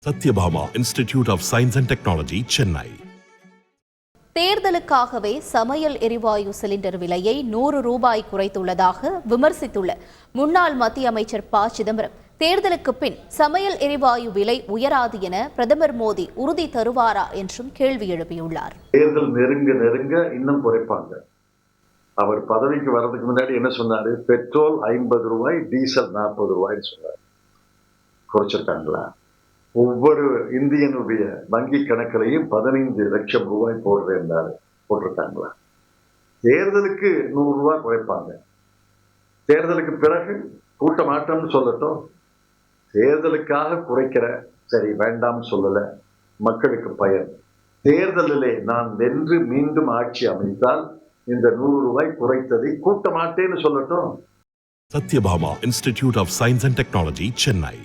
Satyabhama institute of science and technology, Chennai. தேர்தலுக்காகவே சமையல் எரிவாயு சிலிண்டர் விலையை 100 ரூபாய் குறைத்துள்ளதாக விமர்சித்துள்ள முன்னாள் மத்திய அமைச்சர் ப. சிதம்பரம், தேர்தலுக்கு பின் சமையல் எரிவாயு விலை உயராது என பிரதமர் மோடி உறுதி தருவாரா என்றும் கேள்வி எழுப்பியுள்ளார். தேர்தல் நெருங்க இன்னும் குறைப்பாங்க. அவர் பதவிக்கு வர்றதுக்கு முன்னாடி என்ன சொன்னாரு? பெட்ரோல் 50 ரூபாய், டீசல் 40 ரூபாய்ன்னு சொன்னார். குறைச்சிருக்காங்களா? ஒவ்வொரு இந்தியனுடைய வங்கி கணக்கிலையும் 15 லட்சம் ரூபாய் போட்டிருக்காங்களா? தேர்தலுக்கு 100 ரூபாய் குறைப்பாங்க. தேர்தலுக்கு பிறகு கூட்ட மாட்டோம்னு சொல்லட்டும். தேர்தலுக்காக குறைக்கிற, சரி வேண்டாம் சொல்லல, மக்களுக்கு பயன். தேர்தலிலே நான் வென்று மீண்டும் ஆட்சி அமைத்தால் இந்த 100 ரூபாய் குறைத்ததை கூட்ட மாட்டேன்னு சொல்லட்டும். Sathyabama institute of science and technology, Chennai.